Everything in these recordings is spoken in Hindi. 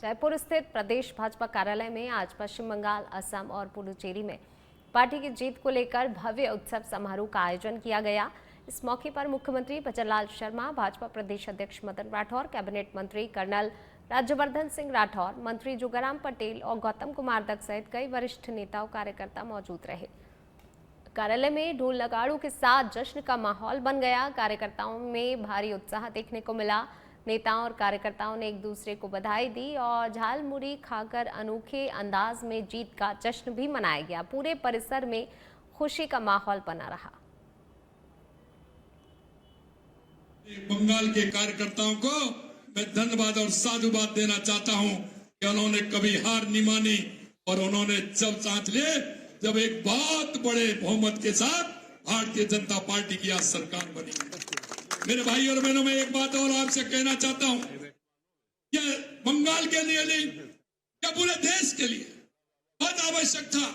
जयपुर स्थित प्रदेश भाजपा कार्यालय में आज पश्चिम बंगाल, असम और पुडुचेरी में पार्टी की जीत को लेकर भव्य उत्सव समारोह का आयोजन किया गया। इस मौके पर मुख्यमंत्री भजनलाल शर्मा, भाजपा प्रदेश अध्यक्ष मदन राठौर, कैबिनेट मंत्री कर्नल राज्यवर्धन सिंह राठौर, मंत्री जोगाराम पटेल और गौतम कुमार दत्त सहित कई वरिष्ठ नेताओं कार्यकर्ता मौजूद रहे। कार्यालय में ढोल नगाड़ों के साथ जश्न का माहौल बन गया। कार्यकर्ताओं में भारी उत्साह देखने को मिला। नेताओं और कार्यकर्ताओं ने एक दूसरे को बधाई दी और झालमुड़ी खाकर अनोखे अंदाज में जीत का जश्न भी मनाया गया। पूरे परिसर में खुशी का माहौल बना रहा। बंगाल के कार्यकर्ताओं को मैं धन्यवाद और साधुवाद देना चाहता हूं कि उन्होंने कभी हार नहीं मानी और उन्होंने जब साथ लिए जब एक बहुत बड़े बहुमत के साथ भारतीय जनता पार्टी की आज सरकार बनी। मेरे भाई और बहनों, मैं एक बात और आपसे कहना चाहता हूं, यह बंगाल के लिए नहीं, यह पूरे देश के लिए बहुत आवश्यक था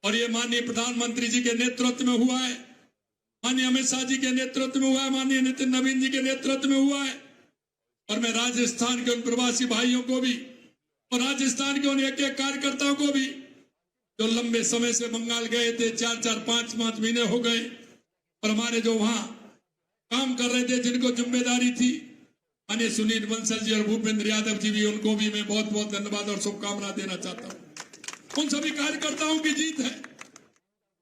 और ये माननीय प्रधानमंत्री जी के नेतृत्व में हुआ है, माननीय अमित शाह जी के नेतृत्व में हुआ है, माननीय नितिन नवीन जी के नेतृत्व में हुआ है। और मैं राजस्थान के उन प्रवासी भाइयों को भी और राजस्थान के उन एक एक कार्यकर्ताओं को भी जो लंबे समय से बंगाल गए थे, 4-4, 5-5 महीने हो गए, और हमारे जो वहां काम कर रहे थे, जिनको जिम्मेदारी थी, माननीय सुनील बंसल जी और भूपेंद्र यादव जी भी, उनको भी मैं बहुत बहुत धन्यवाद और शुभकामना देना चाहता हूं। उन सभी कार्यकर्ताओं की जीत है।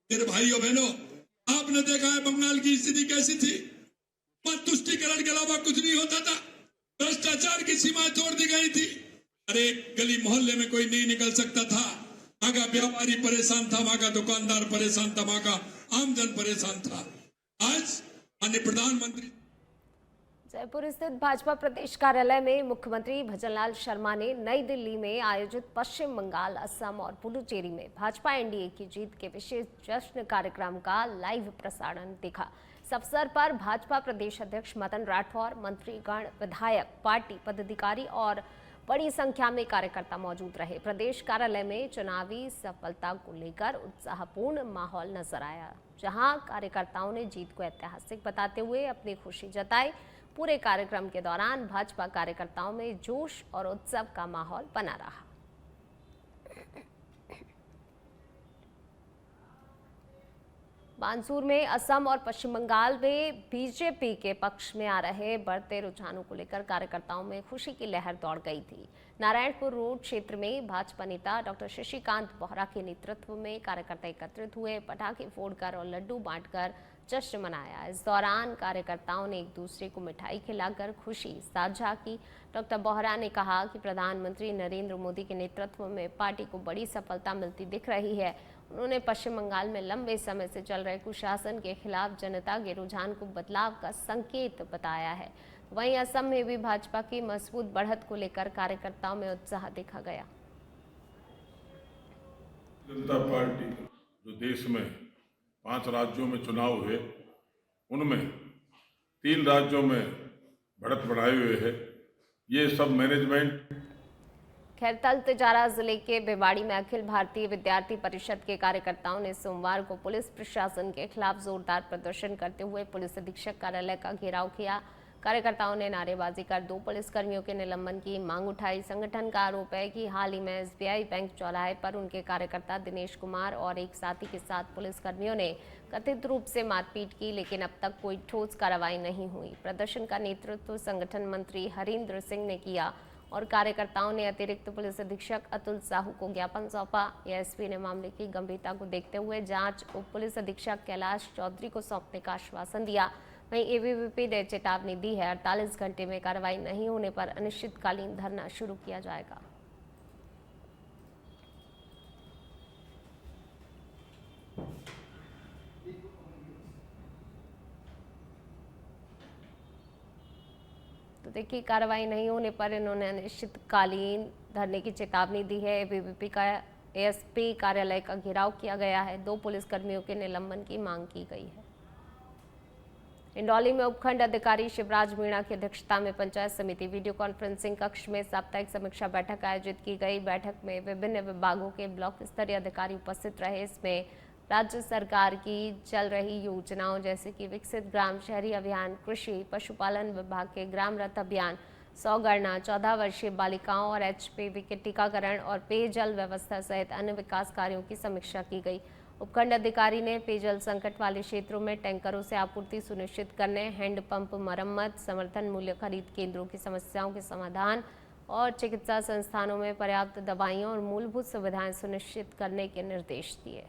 मेरे भाइयों बहनों, आपने देखा है बंगाल की स्थिति कैसी थी। मत तुष्टिकरण के अलावा कुछ नहीं होता था। भ्रष्टाचार की सीमा तोड़ दी गई थी। अरे गली मोहल्ले में कोई नहीं निकल सकता था। वहां का व्यापारी परेशान था, वहां का दुकानदार परेशान था, वहां का आमजन परेशान था। आज माननीय प्रधानमंत्री जयपुर स्थित भाजपा प्रदेश कार्यालय में मुख्यमंत्री भजनलाल शर्मा ने नई दिल्ली में आयोजित पश्चिम बंगाल, असम और पुडुचेरी में भाजपा एनडीए की जीत के विशेष जश्न कार्यक्रम का लाइव प्रसारण देखा। इस अवसर पर भाजपा प्रदेश अध्यक्ष मदन राठौर, मंत्रीगण, विधायक, पार्टी पदाधिकारी और बड़ी संख्या में कार्यकर्ता मौजूद रहे। प्रदेश कार्यालय में चुनावी सफलता को लेकर उत्साहपूर्ण माहौल नजर आया, जहां कार्यकर्ताओं ने जीत को ऐतिहासिक बताते हुए अपनी खुशी जताई। पूरे कार्यक्रम के दौरान भाजपा कार्यकर्ताओं में जोश और उत्सव का माहौल बना रहा। बानसूर में असम और पश्चिम बंगाल में बीजेपी के पक्ष में आ रहे बढ़ते रुझानों को लेकर कार्यकर्ताओं में खुशी की लहर दौड़ गई थी। नारायणपुर रोड क्षेत्र में भाजपा नेता डॉक्टर शशिकांत बोहरा के नेतृत्व में कार्यकर्ता एकत्रित हुए, पटाखे फोड़कर और लड्डू बांटकर जश्न मनाया। इस दौरान कार्यकर्ताओं ने एक दूसरे को मिठाई खिलाकर खुशी साझा की। डॉक्टर बोहरा ने कहा कि प्रधानमंत्री नरेंद्र मोदी के नेतृत्व में पार्टी को बड़ी सफलता मिलती दिख रही है। उन्होंने पश्चिम बंगाल में लंबे समय से चल रहे कुशासन के खिलाफ जनता के रुझान को बदलाव का संकेत बताया है। वहीं असम में भी भाजपा की मजबूत बढ़त को लेकर कार्यकर्ताओं में उत्साह देखा गया। जनता पार्टी जो देश में 5 राज्यों में चुनाव हुए, उनमें 3 राज्यों में बढ़त बढ़ाए हुए है। ये सब मैनेजमेंट। खैरतल तिजारा जिले के बेवाड़ी में अखिल भारतीय विद्यार्थी परिषद के कार्यकर्ताओं ने सोमवार को पुलिस प्रशासन के खिलाफ जोरदार प्रदर्शन करते हुए पुलिस अधीक्षक कार्यालय का घेराव किया। कार्यकर्ताओं ने नारेबाजी कर 2 पुलिसकर्मियों के निलंबन की मांग उठाई। संगठन का आरोप है कि हाल ही में एसबीआई बैंक चौराहे पर उनके कार्यकर्ता दिनेश कुमार और एक साथी के साथ पुलिसकर्मियों ने कथित रूप से मारपीट की, लेकिन अब तक कोई ठोस कार्रवाई नहीं हुई। प्रदर्शन का नेतृत्व संगठन मंत्री हरिंद्र सिंह ने किया और कार्यकर्ताओं ने अतिरिक्त पुलिस अधीक्षक अतुल साहू को ज्ञापन सौंपा। एएसपी ने मामले की गंभीरता को देखते हुए जांच उप पुलिस अधीक्षक कैलाश चौधरी को सौंपने का आश्वासन दिया। वहीं एबीवीपी ने चेतावनी दी है, 48 घंटे में कार्रवाई नहीं होने पर अनिश्चितकालीन धरना शुरू किया जाएगा। तो देखिए, कार्रवाई नहीं होने पर इन्होंने अनिश्चितकालीन धरने की चेतावनी दी है। एबीवीपी का एएसपी कार्यालय का घेराव किया गया है। 2 पुलिसकर्मियों के निलंबन की मांग की गई है। इंदौली में उपखंड अधिकारी शिवराज मीणा की अध्यक्षता में पंचायत समिति वीडियो कॉन्फ्रेंसिंग कक्ष में साप्ताहिक समीक्षा बैठक आयोजित की गई। बैठक में विभिन्न विभागों के ब्लॉक स्तरीय अधिकारी उपस्थित रहे। इसमें राज्य सरकार की चल रही योजनाओं जैसे कि विकसित ग्राम शहरी अभियान, कृषि, पशुपालन विभाग के ग्राम रथ अभियान, 100 गणना, 14 वर्षीय बालिकाओं और HPV के टीकाकरण और पेयजल व्यवस्था सहित अन्य विकास कार्यों की समीक्षा की गई। उपखंड अधिकारी ने पेयजल संकट वाले क्षेत्रों में टैंकरों से आपूर्ति सुनिश्चित करने, हैंडपंप मरम्मत, समर्थन मूल्य खरीद केंद्रों की समस्याओं के समाधान और चिकित्सा संस्थानों में पर्याप्त दवाइयां और मूलभूत सुविधाएं सुनिश्चित करने के निर्देश दिए।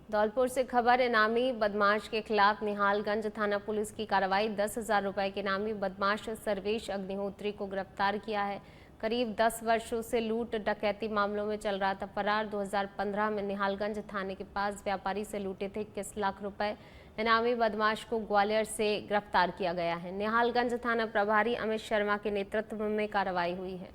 धौलपुर से खबर, इनामी बदमाश के खिलाफ निहालगंज थाना पुलिस की कार्रवाई। 10,000 रुपए के इनामी बदमाश सर्वेश अग्निहोत्री को गिरफ्तार किया है। करीब 10 वर्षों से लूट डकैती मामलों में चल रहा था फरार। 2015 में निहालगंज थाने के पास व्यापारी से लूटे थे 21 लाख रुपए। इनामी बदमाश को ग्वालियर से गिरफ्तार किया गया है। निहालगंज थाना प्रभारी अमित शर्मा के नेतृत्व में कार्रवाई हुई है।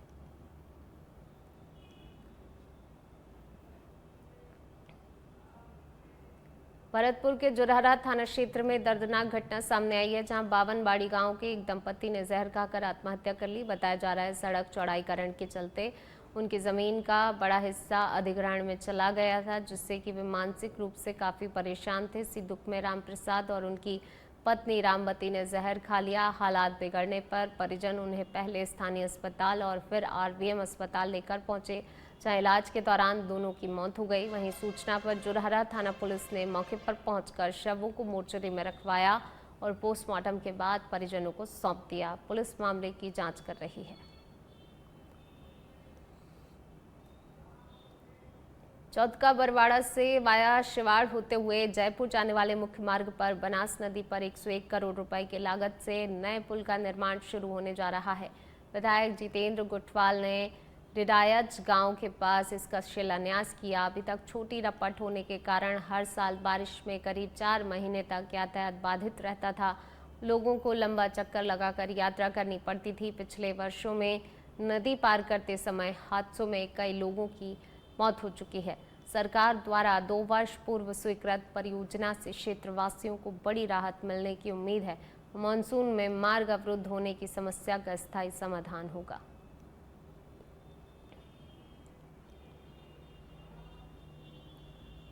भरतपुर के जुरहरा थाना क्षेत्र में दर्दनाक घटना सामने आई है, जहां बावनबाड़ी गांव के एक दंपति ने जहर खाकर आत्महत्या कर ली। बताया जा रहा है सड़क चौड़ाईकरण के चलते उनकी जमीन का बड़ा हिस्सा अधिग्रहण में चला गया था, जिससे कि वे मानसिक रूप से काफी परेशान थे। इसी दुख में राम प्रसाद और उनकी पत्नी रामवती ने जहर खा लिया। हालात बिगड़ने पर परिजन उन्हें पहले स्थानीय अस्पताल और फिर RVM अस्पताल लेकर पहुंचे, जहां इलाज के दौरान दोनों की मौत हो गई। वहीं सूचना पर जुरहरा थाना पुलिस ने मौके पर पहुंचकर शवों को मोर्चरी में रखवाया और पोस्टमार्टम के बाद परिजनों को सौंप दिया। पुलिस मामले की जांच कर रही है। चौथका बरवाड़ा से वाया शिवाड़ होते हुए जयपुर जाने वाले मुख्य मार्ग पर बनास नदी पर 101 करोड़ रुपए की लागत से नए पुल का निर्माण शुरू होने जा रहा है। विधायक जितेंद्र गुटवाल ने डिडायच गांव के पास इसका शिलान्यास किया। अभी तक छोटी रपट होने के कारण हर साल बारिश में करीब 4 महीने तक यातायात बाधित रहता था। लोगों को लंबा चक्कर लगाकर यात्रा करनी पड़ती थी। पिछले वर्षों में नदी पार करते समय हादसों में कई लोगों की मौत हो चुकी है। सरकार द्वारा 2 वर्ष पूर्व स्वीकृत परियोजना से क्षेत्रवासियों को बड़ी राहत मिलने की उम्मीद है। मानसून में मार्ग अवरुद्ध होने की समस्या का स्थायी समाधान होगा।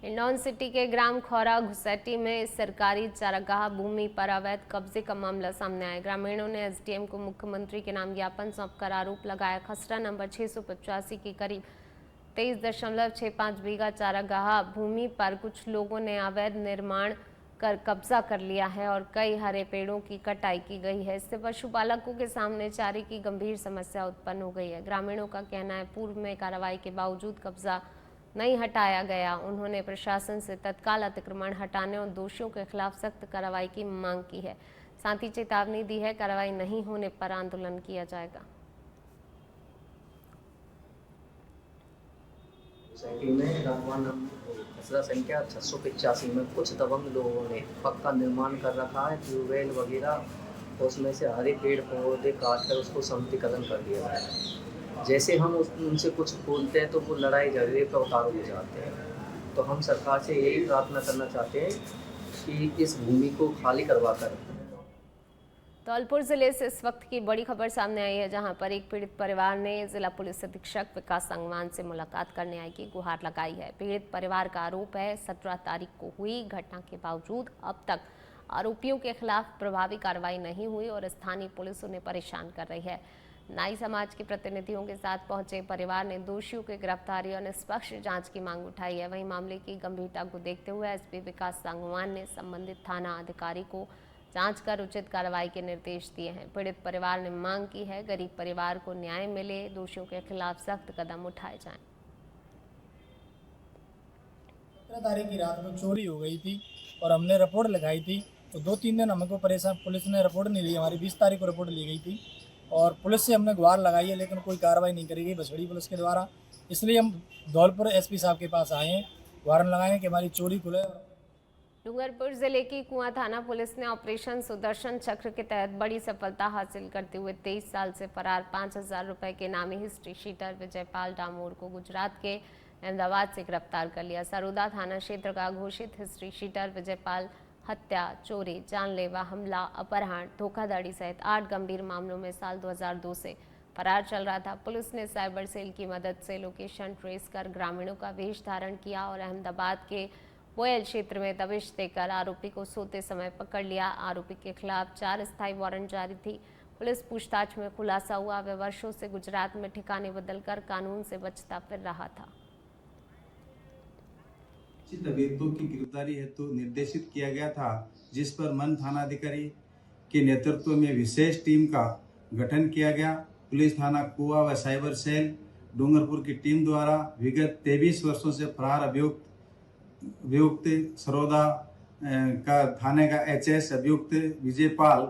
हिंडौन सिटी के ग्राम खौरा घुसैटी में सरकारी चारागाह भूमि पर अवैध कब्जे का मामला सामने आया। ग्रामीणों ने SDM को मुख्यमंत्री के नाम ज्ञापन सौंपकर आरोप लगाया। खसरा नंबर 685 की करीब 23.65 बीघा चारागाह भूमि पर कुछ लोगों ने अवैध निर्माण कर कब्जा कर लिया है और कई हरे पेड़ों की कटाई की गई है। इससे पशुपालकों के सामने चारे की गंभीर समस्या उत्पन्न हो गई है। ग्रामीणों का कहना है पूर्व में कार्रवाई के बावजूद कब्जा नहीं हटाया गया। उन्होंने प्रशासन से तत्काल अतिक्रमण हटाने और दोषियों के खिलाफ सख्त कार्रवाई की मांग की है। साथ ही चेतावनी दी है, कार्रवाई नहीं होने पर आंदोलन किया जाएगा। सोसाइटी में खसरा संख्या 685 में कुछ दबंग लोगों ने पक्का निर्माण कर रखा है, ट्यूबवेल वगैरह, उसमें से हरे पेड़ पौधे काट कर उसको समतिकरण कर दिया है। जैसे हम उनसे कुछ बोलते हैं तो वो लड़ाई झगड़े पर उतारू हो जाते हैं। तो हम सरकार से यही प्रार्थना करना चाहते हैं कि इस भूमि को खाली करवा कर। धौलपुर जिले से इस वक्त की बड़ी खबर सामने आई है, जहां पर एक पीड़ित परिवार ने जिला पुलिस अधीक्षक विकास संगवान से मुलाकात करने आई की गुहार लगाई है। पीड़ित परिवार का आरोप है 17 तारीख को हुई घटना के बावजूद अब तक आरोपियों के खिलाफ प्रभावी कार्रवाई नहीं हुई और स्थानीय पुलिस उन्हें परेशान कर रही है। नाई समाज के प्रतिनिधियों के साथ पहुंचे परिवार ने दोषियों की गिरफ्तारी और निष्पक्ष जांच की मांग उठाई है। वहीं मामले की गंभीरता को देखते हुए SP विकास संगवान ने संबंधित थाना अधिकारी को जांच कर उचित कार्रवाई के निर्देश दिए हैं। पीड़ित परिवार ने मांग की है गरीब परिवार को न्याय मिले, दोषियों के खिलाफ सख्त कदम उठाए जाएं। 17 तारीख की रात में चोरी हो गई थी और हमने रिपोर्ट लगाई थी, तो 2-3 दिन हमको परेशान, पुलिस ने रिपोर्ट नहीं ली। हमारी 20 तारीख को रिपोर्ट ली गई थी और पुलिस से हमने गुहार लगाई है, लेकिन कोई कार्रवाई नहीं करी गई बसड़ी पुलिस के द्वारा। इसलिए हम धौलपुर SP साहब के पास आए हैं, गुहार लगाएं कि हमारी चोरी खुले। डूंगरपुर जिले की कुआं थाना पुलिस ने ऑपरेशन सुदर्शन चक्र के तहत बड़ी सफलता हासिल करते हुए 23 साल से फरार 5,000 रुपए के नामी हिस्ट्री शीटर विजयपाल डामोर को गुजरात के अहमदाबाद से गिरफ्तार कर लिया। सरोदा थाना क्षेत्र का घोषित हिस्ट्री शीटर विजयपाल हत्या, चोरी, जानलेवा हमला, अपहरण, धोखाधड़ी सहित 8 गंभीर मामलों में साल 2002 से फरार चल रहा था। पुलिस ने साइबर सेल की मदद से लोकेशन ट्रेस कर ग्रामीणों का वेश धारण किया और अहमदाबाद के बोयल क्षेत्र में दबिश देकर आरोपी को सोते समय पकड़ लिया। आरोपी के खिलाफ 4 अस्थायी वारंट जारी थी। पुलिस पूछताछ में खुलासा हुआ वह वर्षों से गुजरात में ठिकाने बदलकर कानून से बचता फिर रहा था। अभियुक्तों की गिरफ्तारी हेतु निर्देशित किया गया था, जिस पर मन थानाधिकारी के नेतृत्व में विशेष टीम का गठन किया गया। पुलिस थाना कुआ व साइबर सेल डूंगरपुर की टीम द्वारा विगत 23 वर्षों से फरार अभियुक्त सरोदा का थाने का एचएस अभियुक्त विजयपाल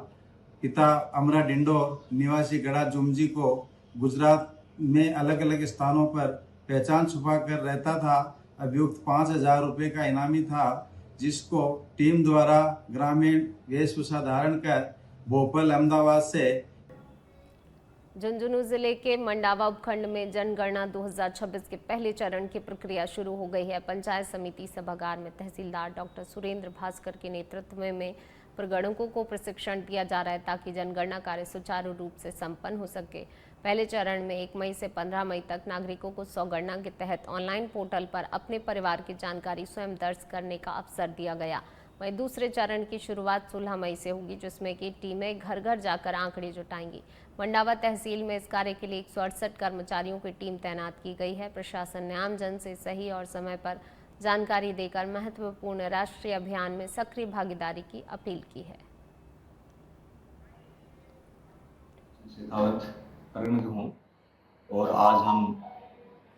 पिता अमरा डिंडोर निवासी गड़ा जुमजी को गुजरात में अलग अलग स्थानों पर पहचान छुपा कर रहता था। अभियुक्त 5,000 रुपये का इनामी था, जिसको टीम द्वारा ग्रामीण वेशभूषा धारण कर भोपाल अहमदाबाद से झुंझुनू जिले के मंडावा उपखंड में जनगणना 2026 के पहले चरण की प्रक्रिया शुरू हो गई है। पंचायत समिति सभागार में तहसीलदार डॉक्टर सुरेंद्र भास्कर के नेतृत्व में प्रगणकों को प्रशिक्षण दिया जा रहा है ताकि जनगणना कार्य सुचारू रूप से संपन्न हो सके। पहले चरण में 1 मई से 15 मई तक नागरिकों को स्वगणना के तहत ऑनलाइन पोर्टल पर अपने परिवार की जानकारी स्वयं दर्ज करने का अवसर दिया गया। वहीं दूसरे चरण की शुरुआत 16 मई से होगी, जिसमें कि टीमें घर घर जाकर आंकड़े जुटाएंगी। मंडावा तहसील में इस कार्य के लिए 168 कर्मचारियों की टीम तैनात की गई है। प्रशासन ने आमजन से सही और समय पर जानकारी देकर महत्वपूर्ण राष्ट्रीय अभियान में सक्रिय भागीदारी की अपील की है। परिणत हूँ और आज हम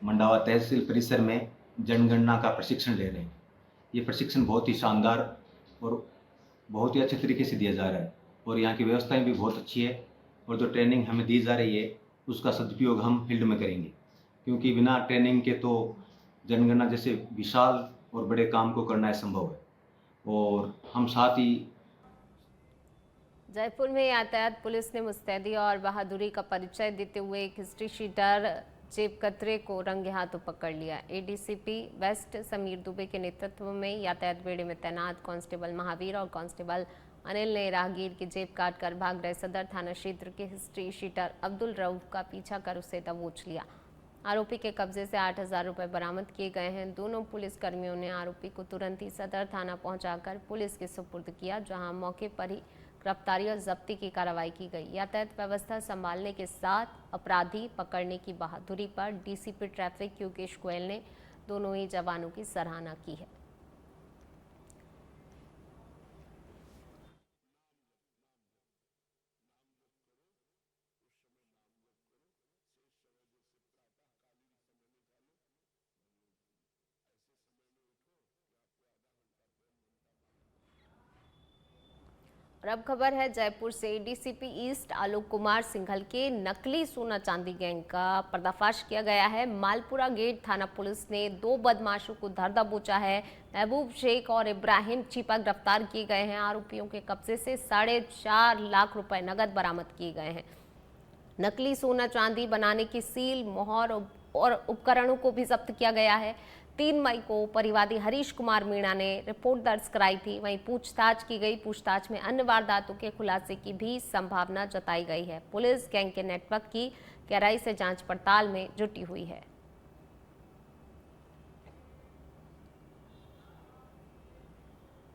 मंडावा तहसील परिसर में जनगणना का प्रशिक्षण ले रहे हैं। ये प्रशिक्षण बहुत ही शानदार और बहुत ही अच्छे तरीके से दिया जा रहा है और यहाँ की व्यवस्थाएं भी बहुत अच्छी है और जो ट्रेनिंग हमें दी जा रही है उसका सदुपयोग हम फील्ड में करेंगे, क्योंकि बिना ट्रेनिंग के तो जनगणना जैसे विशाल और बड़े काम को करना असंभव है। और हम साथ ही जयपुर में यातायात पुलिस ने मुस्तैदी और बहादुरी का परिचय देते हुए एक हिस्ट्री शीटर जेब कतरे को रंगे हाथों पकड़ लिया। एडीसीपी वेस्ट समीर दुबे के नेतृत्व में यातायात बेड़े में तैनात कांस्टेबल महावीर और कांस्टेबल अनिल ने राहगीर की जेब काटकर भाग रहे सदर थाना क्षेत्र के हिस्ट्री शीटर अब्दुल रऊफ का पीछा कर उसे दबोच लिया। आरोपी के कब्जे से 8,000 रुपये बरामद किए गए हैं। दोनों पुलिसकर्मियों ने आरोपी को तुरंत ही सदर थाना पहुंचाकर पुलिस के सुपुर्द किया, जहां मौके पर ही गिरफ्तारी और जब्ती की कार्रवाई की गई। यातायात व्यवस्था संभालने के साथ अपराधी पकड़ने की बहादुरी पर डीसीपी ट्रैफिक योगेश गोयल ने दोनों ही जवानों की सराहना की है। और अब खबर है जयपुर से। डीसीपी ईस्ट आलोक कुमार सिंघल के नकली सोना चांदी गैंग का पर्दाफाश किया गया है। मालपुरा गेट थाना पुलिस ने 2 बदमाशों को धर दबोचा है। महबूब शेख और इब्राहिम चीपा गिरफ्तार किए गए हैं। आरोपियों के कब्जे से 4.5 लाख रुपए नकद बरामद किए गए हैं। नकली सोना चांदी बनाने की सील, मोहर और उपकरणों को भी जब्त किया गया है। 3 मई को परिवादी हरीश कुमार मीणा ने रिपोर्ट दर्ज कराई थी। वहीं पूछताछ की गई। पूछताछ में अन्य वारदातों के खुलासे की भी संभावना जताई गई है। पुलिस गैंग के नेटवर्क की गहराई से जांच पड़ताल में जुटी हुई है।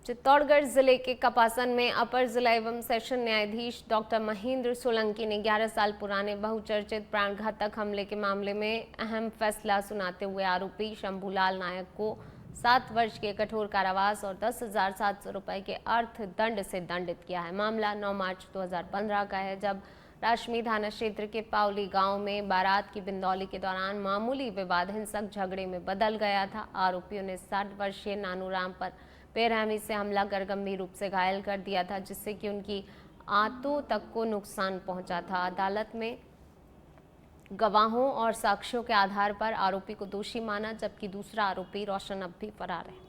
चित्तौड़गढ़ जिले के कपासन में अपर जिला एवं सेशन न्यायाधीश डॉक्टर महेंद्र सोलंकी ने 11 साल पुराने बहुचर्चित प्राणघातक हमले के मामले में अहम फैसला सुनाते हुए आरोपी शंभूलाल नायक को 7 वर्ष के कठोर कारावास और 10,700 रुपए के अर्थदंड से दंडित किया है। मामला 9 मार्च 2015 का है, जब राशमी थाना क्षेत्र के पावली गांव में बारात की बिंदौली के दौरान मामूली विवाद हिंसक झगड़े में बदल गया था। आरोपियों ने 60 वर्षीय नानूराम पर बेरहमी से हमला कर गंभीर रूप से घायल कर दिया था, जिससे कि उनकी आंतों तक को नुकसान पहुंचा था। अदालत में गवाहों और साक्ष्यों के आधार पर आरोपी को दोषी माना, जबकि दूसरा आरोपी रोशन अब भी फरार है।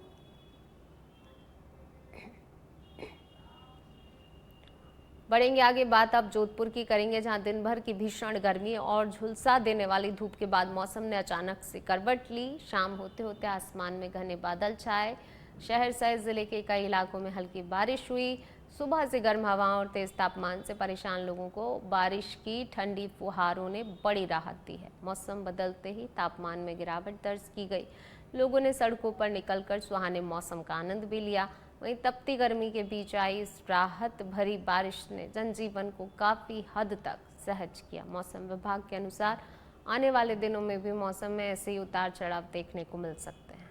बढ़ेंगे आगे, बात अब जोधपुर की करेंगे, जहां दिन भर की भीषण गर्मी और झुलसा देने वाली धूप के बाद मौसम ने अचानक से करवट ली। शाम होते होते आसमान में घने बादल छाए। शहर सहित जिले के कई इलाकों में हल्की बारिश हुई। सुबह से गर्म हवाओं और तेज तापमान से परेशान लोगों को बारिश की ठंडी फुहारों ने बड़ी राहत दी है। मौसम बदलते ही तापमान में गिरावट दर्ज की गई। लोगों ने सड़कों पर निकलकर सुहाने मौसम का आनंद भी लिया। वहीं तपती गर्मी के बीच आई इस राहत भरी बारिश ने जनजीवन को काफ़ी हद तक सहज किया। मौसम विभाग के अनुसार आने वाले दिनों में भी मौसम में ऐसे ही उतार चढ़ाव देखने को मिल सकते हैं।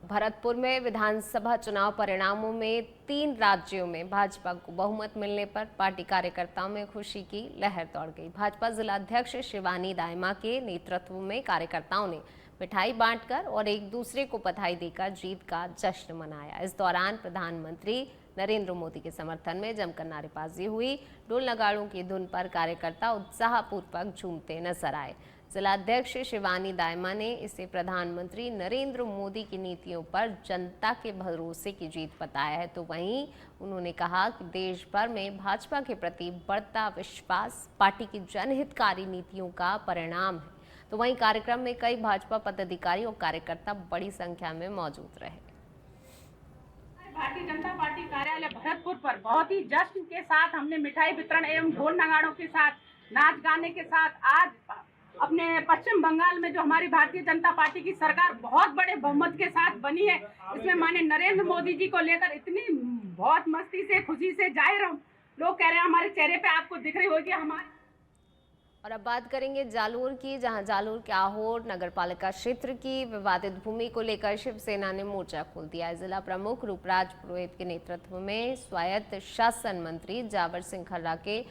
भरतपुर में विधानसभा चुनाव परिणामों में 3 राज्यों में भाजपा को बहुमत मिलने पर पार्टी कार्यकर्ताओं में खुशी की लहर दौड़ गई। भाजपा जिलाध्यक्ष शिवानी दाइमा के नेतृत्व में कार्यकर्ताओं ने मिठाई बांटकर और एक दूसरे को बधाई देकर जीत का जश्न मनाया। इस दौरान प्रधानमंत्री नरेंद्र मोदी के समर्थन में जमकर नारेबाजी हुई। ढोल नगाड़ों की धुन पर कार्यकर्ता उत्साहपूर्वक झूमते नजर आए। जिलाध्यक्ष शिवानी दाइमा ने इसे प्रधानमंत्री नरेंद्र मोदी की नीतियों पर जनता के भरोसे की जीत बताया है। तो वहीं उन्होंने कहा कि देश भर में भाजपा के प्रति बढ़ता विश्वास पार्टी की जनहितकारी नीतियों का परिणाम है। तो वहीं कार्यक्रम में कई भाजपा पदाधिकारी और कार्यकर्ता बड़ी संख्या में मौजूद रहे। भारतीय जनता पार्टी कार्यालय भरतपुर पर बहुत ही जश्न के साथ हमने मिठाई वितरण एवं ढोल नगाड़ों के साथ नाच गाने के साथ आज अपने पश्चिम बंगाल में जो हमारी भारतीय जनता पार्टी की सरकार बहुत बड़े बहुमत के साथ बनी है, इसमें माननीय नरेंद्र मोदी जी को लेकर इतनी बहुत मस्ती से खुशी से जाहिर लोग कह रहे हैं, हमारे चेहरे पे आपको दिख रही होगी हमारे। और अब बात करेंगे जालोर की, जहां जालोर के आहोर नगरपालिका क्षेत्र की विवादित भूमि को लेकर शिवसेना ने मोर्चा खोल दिया है। जिला प्रमुख रूपराज पुरोहित के नेतृत्व में स्वायत्त शासन मंत्री जावर सिंह खर्रा के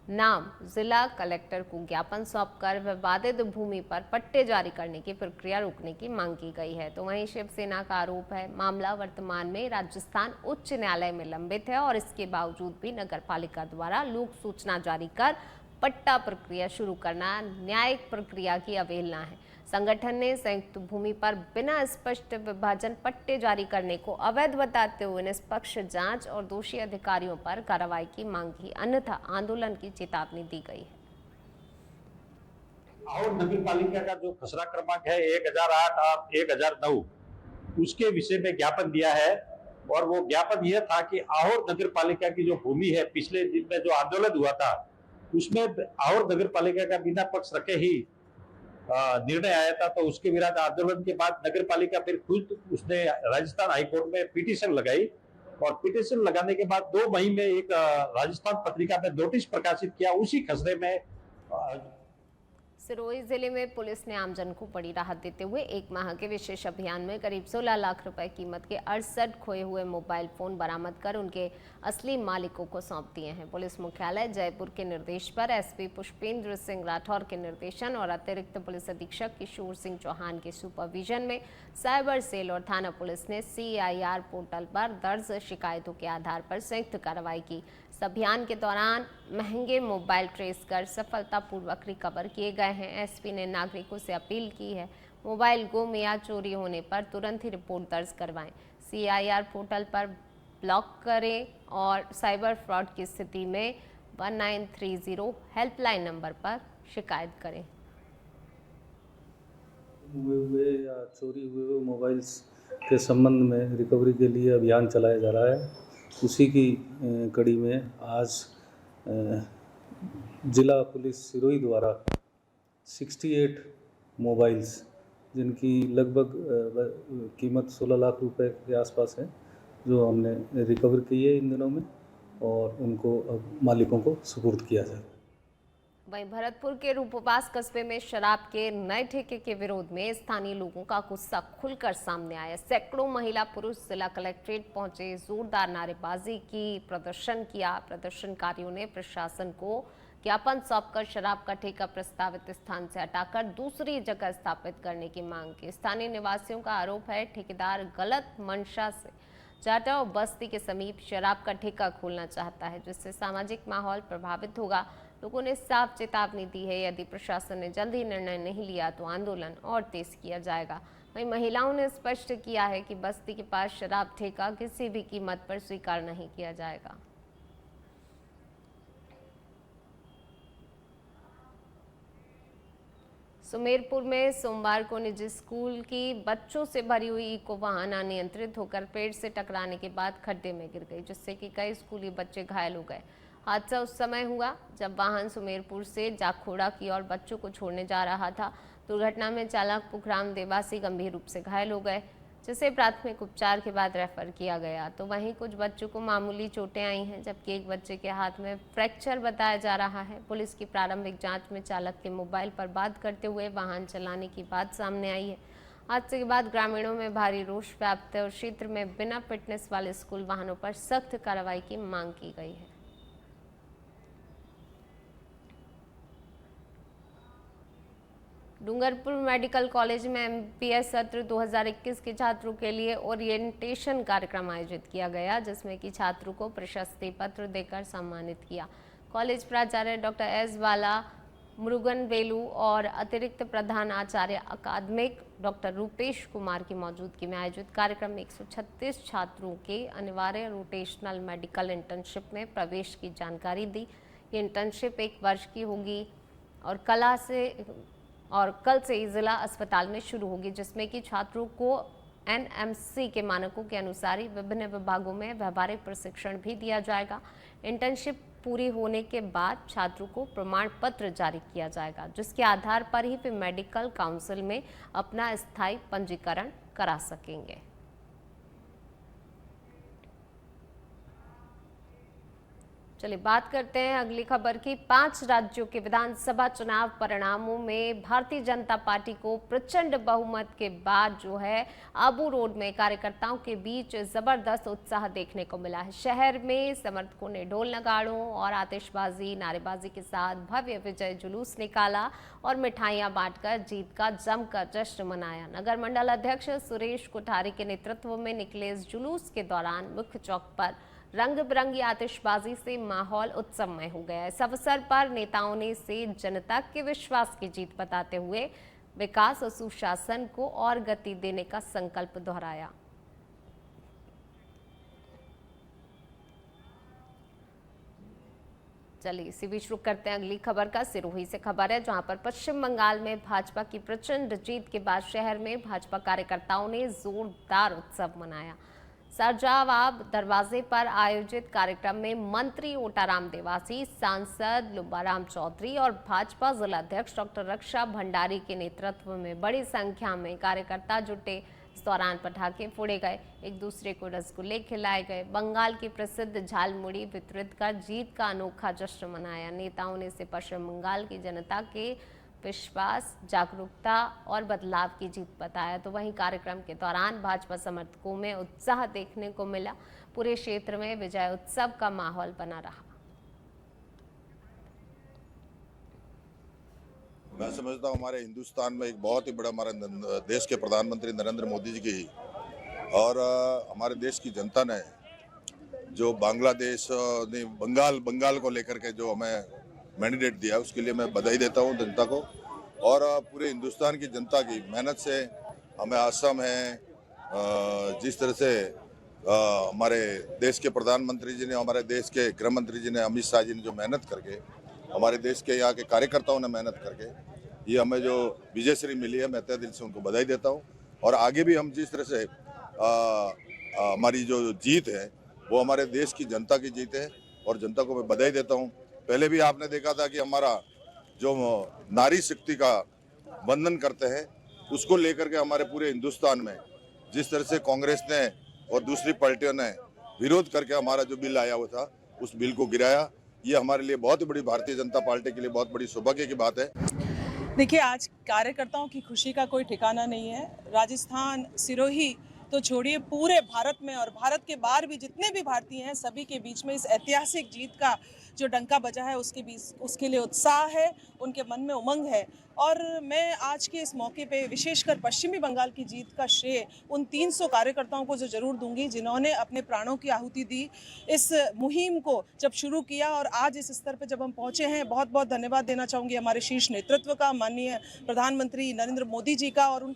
नाम जिला कलेक्टर को ज्ञापन सौंपकर विवादित भूमि पर पट्टे जारी करने की प्रक्रिया रोकने की मांग की गई है। तो वहीं शिवसेना का आरोप है मामला वर्तमान में राजस्थान उच्च न्यायालय में लंबित है और इसके बावजूद भी नगरपालिका द्वारा लोक सूचना जारी कर पट्टा प्रक्रिया शुरू करना न्यायिक प्रक्रिया की अवहेलना है। संगठन ने संयुक्त भूमि पर बिना स्पष्ट विभाजन पट्टे जारी करने को अवैध बताते हुए निष्पक्ष जांच और दोषी अधिकारियों पर कार्रवाई की मांग की, अन्यथा आंदोलन की चेतावनी दी गई है। आहोर नगर पालिका का जो खसरा क्रमांक है 1008 और 1009 उसके विषय में ज्ञापन दिया है और वो ज्ञापन यह था कि आहोर नगर पालिका की जो भूमि है पिछले दिन में जो आंदोलन हुआ था उसमें आहोर नगर पालिका का बिना पक्ष रखे ही निर्णय आया था। तो उसके विरुद्ध आंदोलन के बाद नगर पालिका फिर खुद उसने राजस्थान हाईकोर्ट में पिटीशन लगाई और पिटीशन लगाने के बाद 2 मई में एक राजस्थान पत्रिका में नोटिस प्रकाशित किया। उसी खसरे में सिरोही जिले में पुलिस ने आमजन को बड़ी राहत देते हुए 1 माह के विशेष अभियान में करीब 16 लाख रुपए कीमत के 68 खोए हुए मोबाइल फोन बरामद कर उनके असली मालिकों को सौंप दिए हैं। पुलिस मुख्यालय जयपुर के निर्देश पर एसपी पुष्पेंद्र सिंह राठौर के निर्देशन और अतिरिक्त पुलिस अधीक्षक किशोर सिंह चौहान के सुपरविजन में साइबर सेल और थाना पुलिस ने CIR पोर्टल पर दर्ज शिकायतों के आधार पर संयुक्त कार्रवाई की। इस अभियान के दौरान महंगे मोबाइल ट्रेस कर सफलतापूर्वक रिकवर किए गए हैं। एसपी ने नागरिकों से अपील की है मोबाइल गुम या चोरी होने पर तुरंत ही रिपोर्ट दर्ज करवाएं, CIR पोर्टल पर ब्लॉक करें और साइबर फ्रॉड की स्थिति में 1930 हेल्पलाइन नंबर पर शिकायत करें। हुए या चोरी हुए मोबाइल्स के संबंध में रिकवरी के लिए अभियान चलाया जा रहा है। उसी की कड़ी में आज जिला पुलिस सिरोही द्वारा 68 मोबाइल्स जिनकी लगभग कीमत 16 लाख रुपए के आसपास है जो हमने रिकवर की है इन दिनों में और उनको अब मालिकों को सुपुर्द किया जाए। वहीं भरतपुर के रूपवास कस्बे में शराब के नए ठेके के विरोध में स्थानीय लोगों का गुस्सा खुलकर सामने आया। सैकड़ों महिला पुरुष जिला कलेक्ट्रेट पहुंचे, जोरदार नारेबाजी की, प्रदर्शन किया। प्रदर्शनकारियों ने प्रशासन को ज्ञापन सौंपकर शराब का ठेका प्रस्तावित स्थान से हटाकर दूसरी जगह स्थापित करने की मांग की। स्थानीय निवासियों का आरोप है ठेकेदार गलत मंशा से जाटा और बस्ती के समीप शराब का ठेका खोलना चाहता है, जिससे सामाजिक माहौल प्रभावित होगा। लोगों ने साफ चेतावनी दी है, यदि प्रशासन ने जल्दी निर्णय नहीं लिया तो आंदोलन और तेज किया जाएगा। वहीं महिलाओं ने स्पष्ट किया है कि बस्ती के पास शराब ठेका किसी भी कीमत पर स्वीकार नहीं किया जाएगा। सुमेरपुर में सोमवार को निजी स्कूल की बच्चों से भरी हुई इको वाहन अनियंत्रित होकर पेड़ से टकराने के बाद खड्डे में गिर गई, जिससे कि कई स्कूली बच्चे घायल हो गए। हादसा उस समय हुआ जब वाहन सुमेरपुर से जाखोड़ा की ओर बच्चों को छोड़ने जा रहा था। दुर्घटना में चालक पुखराम देवासी गंभीर रूप से घायल हो गए, जिसे प्राथमिक उपचार के बाद रेफर किया गया। तो वहीं कुछ बच्चों को मामूली चोटें आई हैं, जबकि एक बच्चे के हाथ में फ्रैक्चर बताया जा रहा है। पुलिस की प्रारंभिक जांच में चालक के मोबाइल पर बात करते हुए वाहन चलाने की बात सामने आई है। हादसे के बाद ग्रामीणों में भारी रोष व्याप्त है और क्षेत्र में बिना फिटनेस वाले स्कूल वाहनों पर सख्त कार्रवाई की मांग की गई है। डूंगरपुर मेडिकल कॉलेज में एमपीएस सत्र 2021 के छात्रों के लिए ओरिएंटेशन कार्यक्रम आयोजित किया गया, जिसमें कि छात्रों को प्रशस्ति पत्र देकर सम्मानित किया। कॉलेज प्राचार्य डॉक्टर एस बाला मुरुगन वेलू और अतिरिक्त प्रधान आचार्य अकादमिक डॉक्टर रूपेश कुमार की मौजूदगी में आयोजित कार्यक्रम में 136 छात्रों के अनिवार्य रोटेशनल मेडिकल इंटर्नशिप में प्रवेश की जानकारी दी। ये इंटर्नशिप 1 वर्ष की होगी और कल से जिला अस्पताल में शुरू होगी, जिसमें कि छात्रों को एनएमसी के मानकों के अनुसार ही विभिन्न विभागों में व्यावहारिक प्रशिक्षण भी दिया जाएगा। इंटर्नशिप पूरी होने के बाद छात्रों को प्रमाण पत्र जारी किया जाएगा, जिसके आधार पर ही वे मेडिकल काउंसिल में अपना स्थायी पंजीकरण करा सकेंगे। चलिए बात करते हैं अगली खबर की। 5 राज्यों के विधानसभा चुनाव परिणामों में भारतीय जनता पार्टी को प्रचंड बहुमत के बाद जो है आबू रोड में कार्यकर्ताओं के बीच जबरदस्त उत्साह देखने को मिला है। शहर में समर्थकों ने ढोल नगाड़ों और आतिशबाजी नारेबाजी के साथ भव्य विजय जुलूस निकाला और मिठाइयां बांटकर जीत का जमकर जश्न मनाया। नगर मंडल अध्यक्ष सुरेश कोठारी के नेतृत्व में निकले इस जुलूस के दौरान मुख्य चौक पर रंग बिरंगी आतिशबाजी से माहौल उत्सवमय हो गया। इस अवसर पर नेताओं ने से जनता के विश्वास की जीत बताते हुए विकास और सुशासन को और गति देने का संकल्प दोहराया। चलिए इसी बीच रुक करते हैं अगली खबर का। सिरोही से खबर है, जहां पर पश्चिम बंगाल में भाजपा की प्रचंड जीत के बाद शहर में भाजपा कार्यकर्ताओं ने जोरदार उत्सव मनाया। सरजावाब दरवाजे पर आयोजित कार्यक्रम में मंत्री ओटाराम देवासी, सांसद लुब्बाराम चौधरी और भाजपा जिला अध्यक्ष डॉक्टर रक्षा भंडारी के नेतृत्व में बड़ी संख्या में कार्यकर्ता जुटे। इस दौरान पटाखे फोड़े गए, एक दूसरे को रसगुल्ले खिलाए गए, बंगाल की प्रसिद्ध झालमुड़ी वितरित कर जीत का अनोखा जश्न मनाया। नेताओं ने इसे पश्चिम बंगाल की जनता के विश्वास, जागरूकता और बदलाव की जीत बताया। तो वहीं कार्यक्रम के दौरान भाजपा समर्थकों में उत्साह देखने को मिला। पूरे क्षेत्र में विजय उत्सव का माहौल बना रहा। मैं समझता हूँ हमारे हिंदुस्तान में एक बहुत ही बड़ा हमारे देश के प्रधानमंत्री नरेंद्र मोदी जी की और हमारे देश की जनता ने जो बांग्लादेश ने बंगाल को लेकर के जो हमें मैंडेट दिया, उसके लिए मैं बधाई देता हूँ जनता को। और पूरे हिंदुस्तान की जनता की मेहनत से हमें असम है, जिस तरह से हमारे देश के प्रधानमंत्री जी ने, हमारे देश के गृह मंत्री जी ने, अमित शाह जी ने जो मेहनत करके, हमारे देश के यहाँ के कार्यकर्ताओं ने मेहनत करके ये हमें जो विजयश्री मिली है, मैं तहे दिल से उनको बधाई देता हूँ। और आगे भी हम जिस तरह से हमारी जो जीत है वो हमारे देश की जनता की जीत है और जनता को मैं बधाई देता हूँ। पहले भी आपने देखा था कि हमारा जो नारी शक्ति का वंदन करते हैं, उसको लेकर के हमारे पूरे हिंदुस्तान में जिस तरह से कांग्रेस ने और दूसरी पार्टियों ने विरोध करके हमारा जो बिल आया हुआ था, उस बिल को गिराया, ये हमारे लिए बहुत ही बड़ी, भारतीय जनता पार्टी के लिए बहुत बड़ी सौभाग्य की बात है। देखिए, आज कार्यकर्ताओं की खुशी का कोई ठिकाना नहीं है। राजस्थान, सिरोही तो छोड़िए, पूरे भारत में और भारत के बाहर भी जितने भी भारतीय हैं, सभी के बीच में इस ऐतिहासिक जीत का जो डंका बजा है, उसके लिए उत्साह है, उनके मन में उमंग है। और मैं आज के इस मौके पे विशेषकर पश्चिमी बंगाल की जीत का श्रेय उन 300 कार्यकर्ताओं को ज़रूर दूंगी, जिन्होंने अपने प्राणों की आहुति दी इस मुहिम को जब शुरू किया और आज इस स्तर पे जब हम पहुंचे हैं। बहुत बहुत धन्यवाद देना चाहूँगी हमारे शीर्ष नेतृत्व का, माननीय प्रधानमंत्री नरेंद्र मोदी जी का और उनकी